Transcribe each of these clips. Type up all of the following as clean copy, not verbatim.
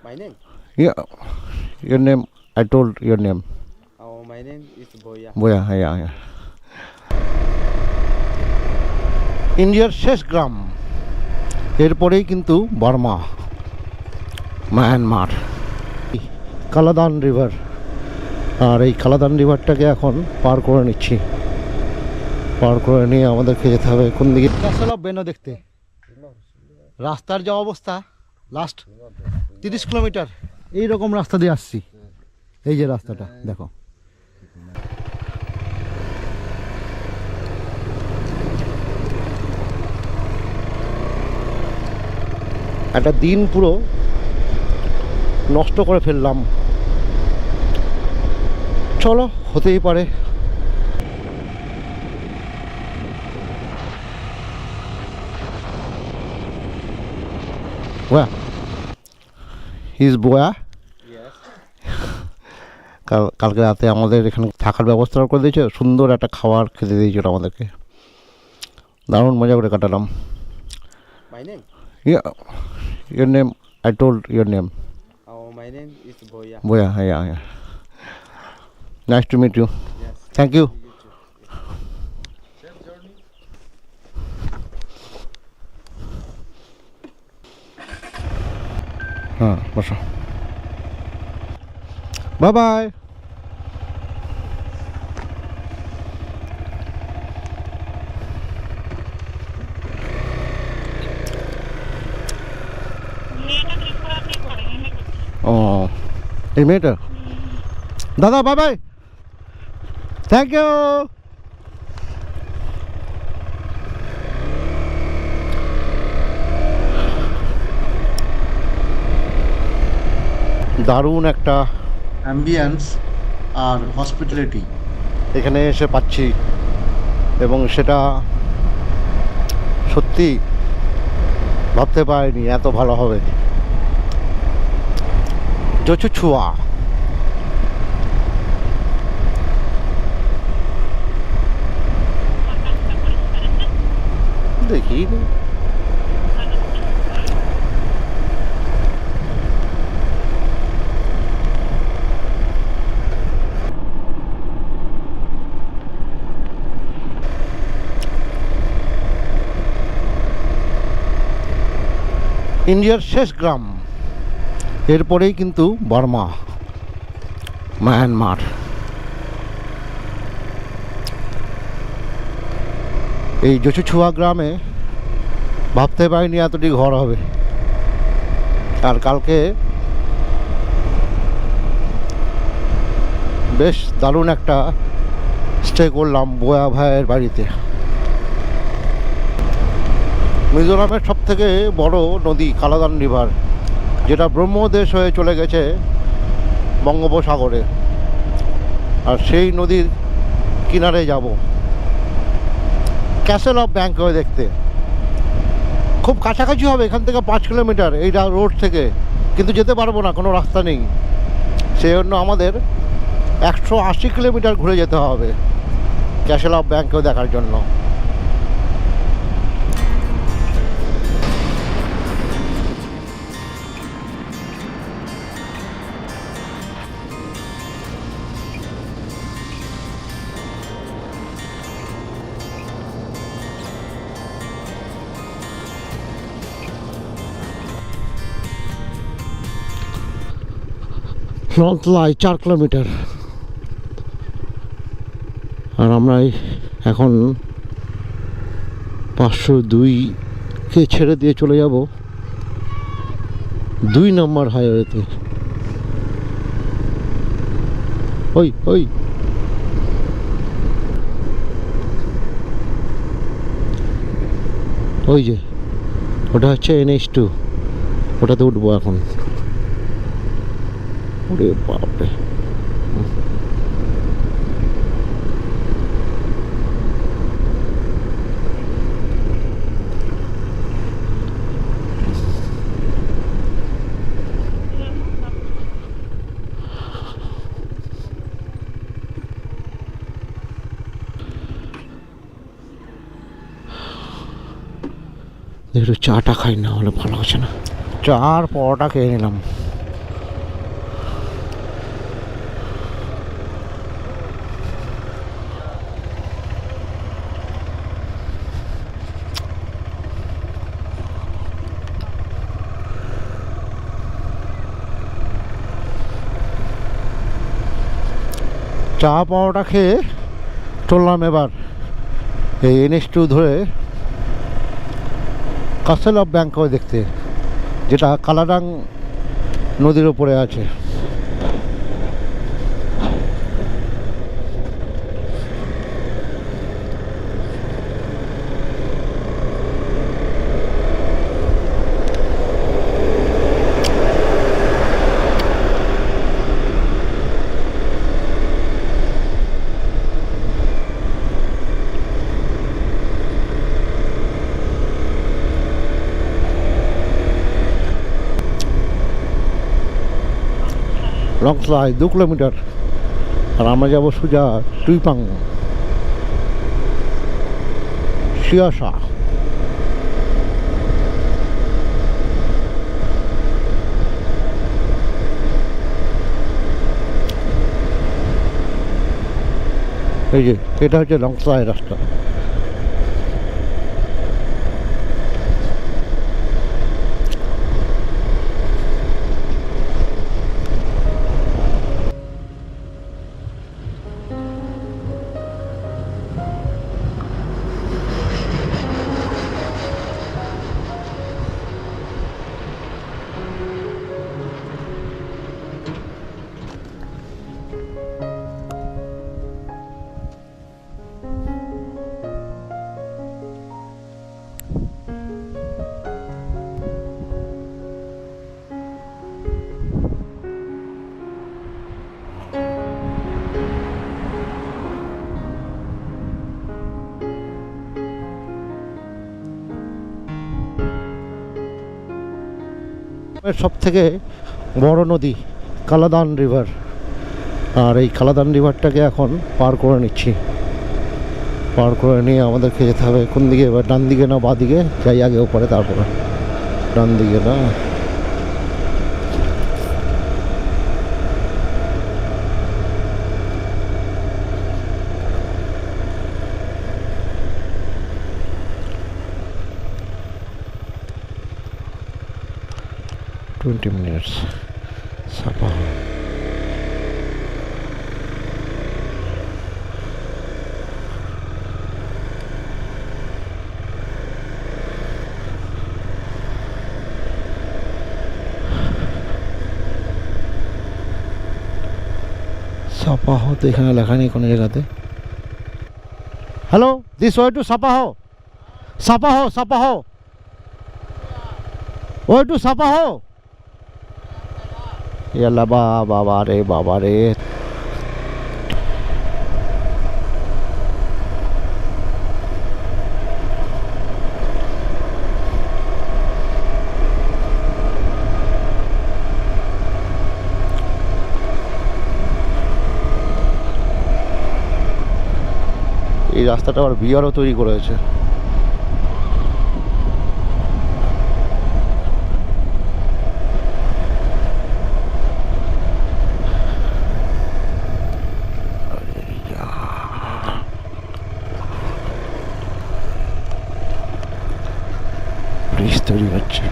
My name? Yeah, your name. I told your name. Oh, my name is Boya. Boya, yeah. ইন্ডিয়ার শেষ গ্রাম, এরপরেই কিন্তু Burma, Myanmar, Kaladan river. আর এই কালাদান রিভারটাকে এখন পার করে নিচ্ছি। পার করে নিয়ে আমাদেরকে যেতে হবে কোন দিকে? ক্যাসেল অফ বেনো দেখতে। রাস্তার যা অবস্থা, লাস্ট 30 কিলোমিটার এইরকম রাস্তা দিয়ে আসছি। এই যে রাস্তাটা দেখো, একটা দিন পুরো নষ্ট করে ফেললাম। চলো, হতেই পারে। ইজ বোয়া। Yes. কালকে রাতে আমাদের এখানে থাকার ব্যবস্থা করে দিয়েছে, সুন্দর একটা খাবার খেতে দিয়েছিল আমাদেরকে, দারুণ মজা করে কাটালাম। My name? Yeah, your name. I told your name. Oh, my name is Boya. Boya, yeah. Nice to meet you. Yes. Thank you. You too. Safe journey. হ্যাঁ, বসো। Bye bye. ও, এই মেয়েটা। দাদা বাই বাই, থ্যাংক ইউ। দারুণ একটা ambience আর hospitality এখানে এসে পাচ্ছি, এবং সেটা সত্যি ভাবতে পারিনি এত ভালো হবে। জচুছুয়া, দেখি ইন্ডিয়ার শেষ গ্রাম, এরপরেই কিন্তু বার্মা, মায়ানমার। এই জচুছুয়া গ্রামে ভাবতে পারিনি এতটি ঘর হবে। আর কালকে বেশ দারুণ একটা স্টে করলাম বোয়া ভাইয়ের বাড়িতে। মিজোরামের সব থেকে বড় নদী কালাদান রিভার, যেটা ব্রহ্মদেশ হয়ে চলে গেছে বঙ্গোপসাগরে। আর সেই নদীর কিনারে যাব ক্যাসেল অফ ব্যাংকক দেখতে। খুব কাছাকাছি হবে এখান থেকে 5 কিলোমিটার এই রোড থেকে, কিন্তু যেতে পারবো না, কোনো রাস্তা নেই। সেই জন্য আমাদের 180 কিলোমিটার ঘুরে যেতে হবে ক্যাসেল অফ ব্যাংকক দেখার জন্য। নলতলায় 4 কিলোমিটার। আর আমরা এখন 502-কে ছেড়ে দিয়ে চলে যাব 2 নম্বর হাইওয়েতে। ওই ওই যে ওটা হচ্ছে NH2, ওটাতে উঠবো এখন। ওরে বাপরে, একটু চাটা খাই, না হলে ভালো আছে না। চা আর পরোটা খেয়ে নিলাম। চা পাওয়াটা খেয়ে চললাম এবার এই NH2 ধরে কাসেল অফ ব্যাংকক দেখতে, যেটা কালাডাং নদীর ওপরে আছে। লংসলাই 2 কিলোমিটার, আর আমরা যাবো সোজা টুইপাং শিয়াসা। এই যে এটা হচ্ছে লংসলাই রাস্তা। সব থেকে বড় নদী কালাদান রিভার, আর এই কালাদান রিভারটাকে এখন পার করে নিচ্ছি। পার করে নিয়ে আমাদেরকে যেতে হবে কোন দিকে, এবার ডান দিকে না বাঁ দিকে, যাই আগে ওপরে তারপরে ডান দিকে না। Twenty minutes. Sabah. সাপাহ তো এখানে লেখা নেই কোনো জায়গাতে। Hello, this way to Sapah. Sapah Sapah, way to Sapah. ইয়াল্লা বাবা রে বাবা রে। এই রাস্তাটা আবার বিয়ারও তৈরি করেছে। ব্রিজ তৈরি হচ্ছে।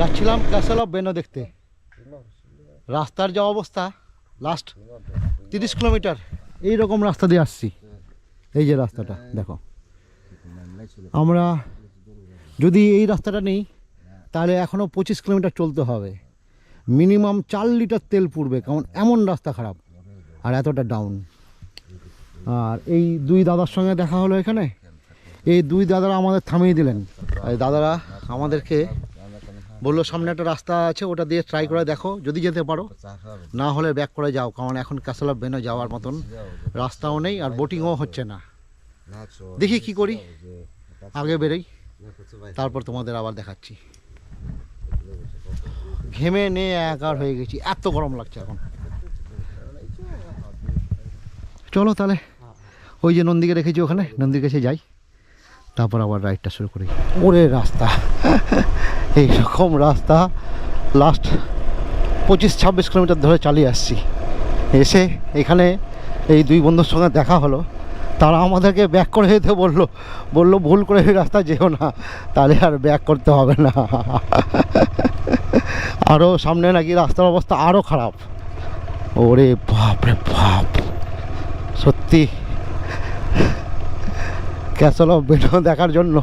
যাচ্ছিলাম ক্যাসেল অফ বেনো দেখতে। রাস্তার যা অবস্থা, লাস্ট 30 কিলোমিটার এইরকম রাস্তা দিয়ে আসছি। এই যে রাস্তাটা দেখো, আমরা যদি এই রাস্তাটা নেই তাহলে এখনও 25 কিলোমিটার চলতে হবে। মিনিমাম 4 লিটার তেল পুড়বে, কারণ এমন রাস্তা খারাপ আর এতটা ডাউন। আর এই দুই দাদার সঙ্গে দেখা হলো এখানে, এই দুই দাদারা আমাদের থামিয়ে দিলেন। এই দাদারা আমাদেরকে বললো সামনে একটা রাস্তা আছে, ওটা দিয়ে ট্রাই করে দেখো, যদি যেতে পারো, না হলে ব্যাক করে যাও, কারণ এখন ক্যাসেল অফ বেনো যাওয়ার মতন রাস্তাও নেই আর বোটিংও হচ্ছে না। দেখি কি করি, আগে বেরোই, তারপর তোমাদের আবার দেখাচ্ছি। ঘেমে নিয়ে একার হয়ে গেছি, এত গরম লাগছে এখন। চলো তাহলে ওই যে নন্দীকে রেখেছি ওখানে, নন্দীর কাছে যাই, তারপর আবার রাইডটা শুরু করি। ওরে রাস্তা, এইরকম রাস্তা লাস্ট 25-26 কিলোমিটার ধরে চালিয়ে আসছি। এসে এখানে এই দুই বন্ধুর সঙ্গে দেখা হলো, তারা আমাদেরকে ব্যাক করে যেতে বললো ভুল করে এই রাস্তা যেও না, তাহলে আর ব্যাক করতে হবে না। আরও সামনে নাকি রাস্তার অবস্থা আরও খারাপ। ওরে বাপ রে বাপ, সত্যি ক্যাসেল অফ বেনো দেখার জন্য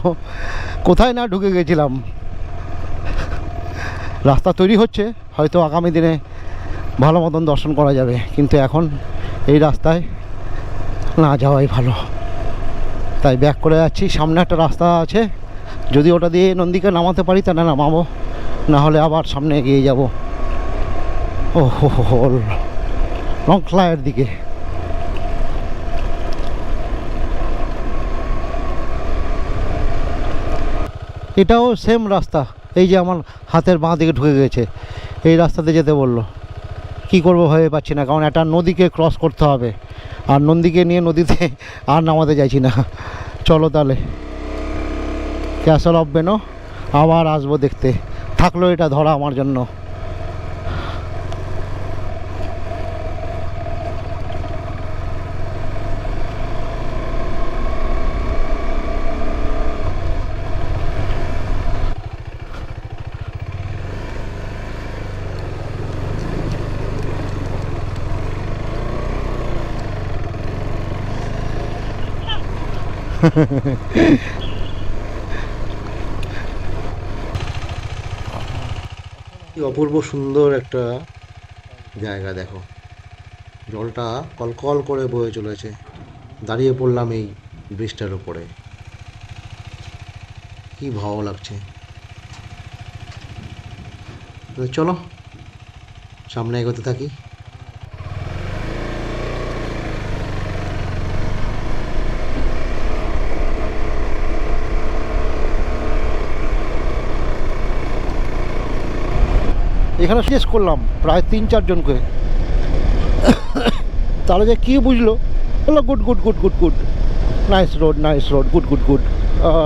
কোথায় না ঢুকে গেছিলাম। রাস্তা তৈরি হচ্ছে, হয়তো আগামী দিনে ভালো মতন দর্শন করা যাবে, কিন্তু এখন এই রাস্তায় না যাওয়াই ভালো। তাই ব্যাক করে যাচ্ছি। সামনে একটা রাস্তা আছে, যদি ওটা দিয়ে নন্দীকে নামাতে পারি তাহলে নামাবো, না হলে আবার সামনে এগিয়ে যাব। ও হো লংক্লায়ের দিকে। এটাও সেম রাস্তা, এই যে আমার হাতের বাঁ দিকে ঢুকে গেছে, এই রাস্তাতে যেতে বললো। কি করব ভেবে পাচ্ছি না, কারণ একটা নদীকে ক্রস করতে হবে, আর নন্দীকে নিয়ে নদীতে আর নামাতে চাইছি না। চলো তাহলে ক্যাসেল অফ বেনো আবার আসবো দেখতে, থাকলো এটা ধরা আমার জন্য। অপূর্ব সুন্দর একটা জায়গা দেখো, জলটা কলকল করে বয়ে চলেছে। দাঁড়িয়ে পড়লাম এই ব্রিজটার উপরে, কি ভালো লাগছে। চলো সামনে এগোতে থাকি। এখানে শেষ করলাম প্রায় 3-4 জনকে, তারা যে কী বুঝলো, বললো good good good good good, nice road good good good.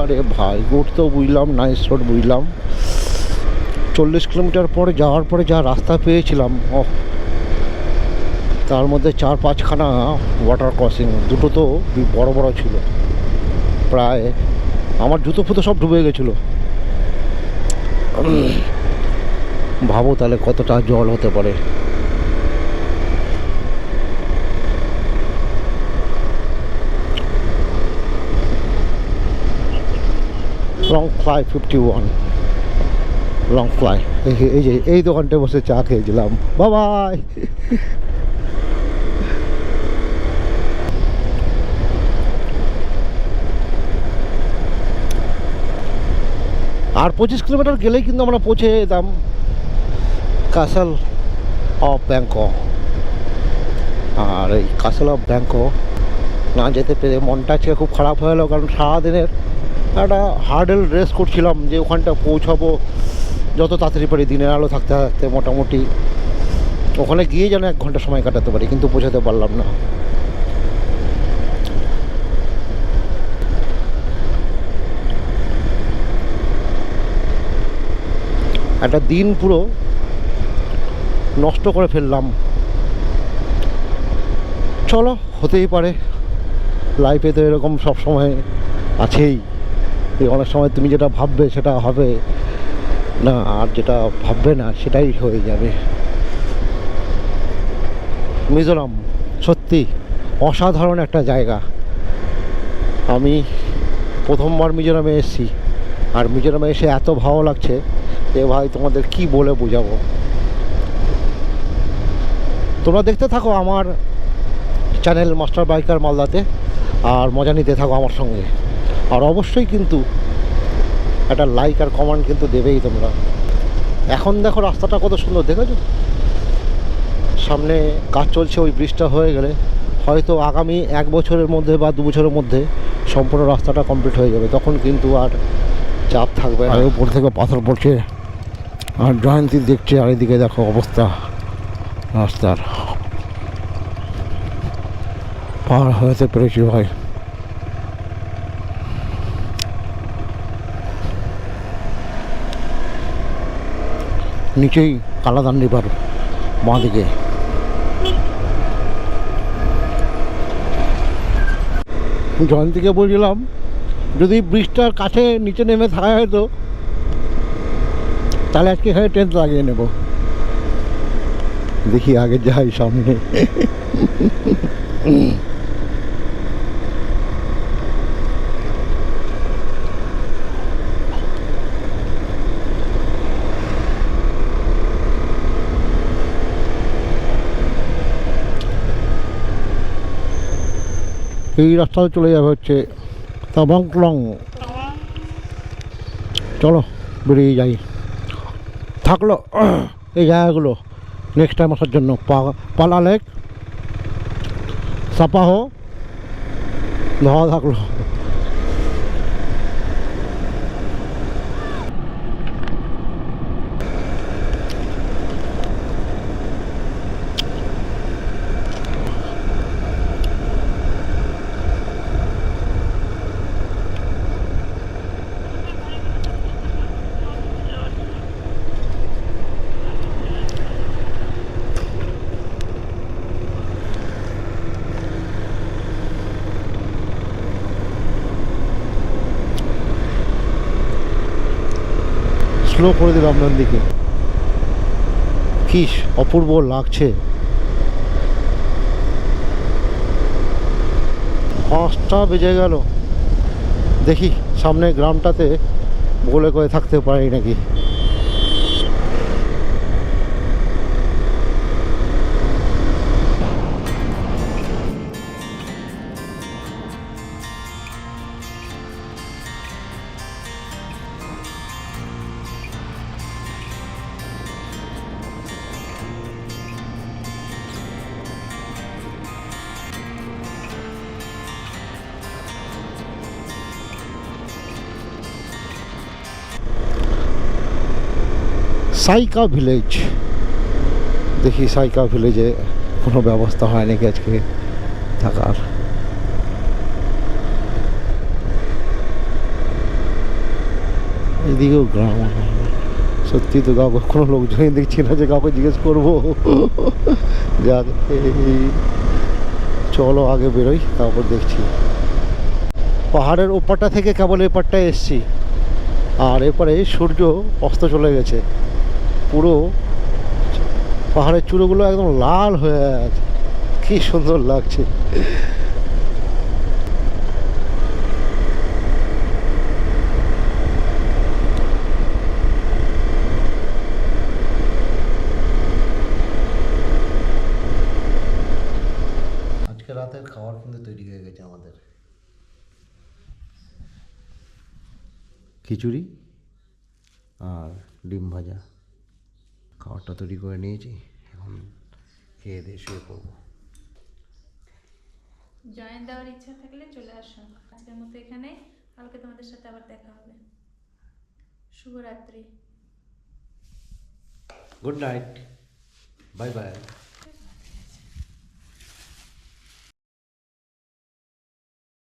আরে ভাই, গুড তো বুঝলাম, নাইস রোড বুঝলাম, 40 কিলোমিটার পরে যাওয়ার পরে যা রাস্তা পেয়েছিলাম, তার মধ্যে 4-5খানা ওয়াটার ক্রসিং, দুটো তো বড় বড় ছিল, প্রায় আমার জুতো ফুতো সব ডুবে গেছিলো। ভাবো তাহলে কতটা জল হতে পারে। Long fly 51, long fly. এই যে এই দোকানটায় বসে চা খেয়েছিলাম। বাই। আর 25 কিলোমিটার গেলেই কিন্তু আমরা পৌঁছে যেতাম ক্যাসেল অফ বেনো। আর এই ক্যাসেল অফ বেনো না যেতে পেরে মনটা আজকে খুব খারাপ হয়ে গেলো, কারণ সারাদিনের একটা হার্ডেল রেস করছিলাম যে ওখানটা পৌঁছাবো যত তাড়াতাড়ি পারি, দিনের আলো থাকতে থাকতে মোটামুটি ওখানে গিয়ে যেন 1 ঘন্টা সময় কাটাতে পারি, কিন্তু পৌঁছাতে পারলাম না। একটা দিন পুরো নষ্ট করে ফেললাম। চলো, হতেই পারে, লাইফে তো এরকম সব সময় আছেই, অনেক সময় তুমি যেটা ভাববে সেটা হবে, না, আর যেটা ভাববে না সেটাই হয়ে যাবে। মিজোরাম সত্যি অসাধারণ একটা জায়গা। আমি প্রথমবার মিজোরামে এসেছি, আর মিজোরামে এসে এত ভালো লাগছে যে ভাই তোমাদের কি বলে বোঝাবো। তোমরা দেখতে থাকো আমার চ্যানেল মাস্টার বাইকার মালদাতে, আর মজা নিতে থাকো আমার সঙ্গে। আর অবশ্যই কিন্তু একটা লাইক আর কমেন্ট কিন্তু দেবেই তোমরা। এখন দেখো রাস্তাটা কত সুন্দর, দেখেছো? সামনে কাজ চলছে, ওই ব্রিজটা হয়ে গেলে হয়তো আগামী 1 বছরের মধ্যে বা 2 বছরের মধ্যে সম্পূর্ণ রাস্তাটা কমপ্লিট হয়ে যাবে, তখন কিন্তু আর চাপ থাকবে না। উপর থেকে পাথর পড়ছে আর জয়ন্তী দেখছে, আর এদিকে দেখো অবস্থা রাস্তার। পার হতে পেরেছি ভাই। নিচেই কালাদান রিভার বাঁ দিকে। জয়ন্তীকে বলছিলাম যদি ব্রিজটার কাছে নিচে নেমে থাকা হয়তো তাহলে আজকে এখানে টেন্ট লাগিয়ে নেব। দেখি আগে যাই সামনে। এই রাস্তাতে চলে যাবে হচ্ছে তাবাংলং। চলো বেরিয়ে যাই। থাকলো এই জায়গাগুলো নেক্সট টাইম আসার জন্য। পালা লেক, সাপাহ ধরা থাকলো। স্লো করে দিলাম আপনার দিকে। কি অপূর্ব লাগছে। 5টা বেজে গেল। দেখি সামনে গ্রামটাতে বলে করে থাকতে পারি নাকি। সাইকা ভিলেজ, দেখি সাইকা ভিলেজে কোনো ব্যবস্থা হয় নাকি আজকে থাকার। এদিকেও গ্রাম, সত্যি তো কাউকে কোনো লোকজনই দেখছি না যে কাউকে জিজ্ঞেস করবো। যাক এই চলো আগে বেরোই, তারপর দেখছি। পাহাড়ের ওপারটা থেকে কেবল এপারটায় এসছি, আর এরপরে সূর্য অস্ত চলে গেছে। পুরো পাহাড়ের চূড়োগুলো একদম লাল হয়ে আছে, কি সুন্দর লাগছে। আজকে রাতের খাবার কিন্তু তৈরি হয়ে গেছে আমাদের। খিচুড়ি আর ডিম ভাজা। খাবারটা তৈরি করে নিয়েছি, এখন খেয়ে দিয়ে শুয়ে পড়বো। জয়েন দেওয়ার ইচ্ছা থাকলে চলে আসো। আজকের মতো এখানে, কালকে তোমাদের সাথে আবার দেখা হবে। শুভরাত্রি। Good night, bye bye.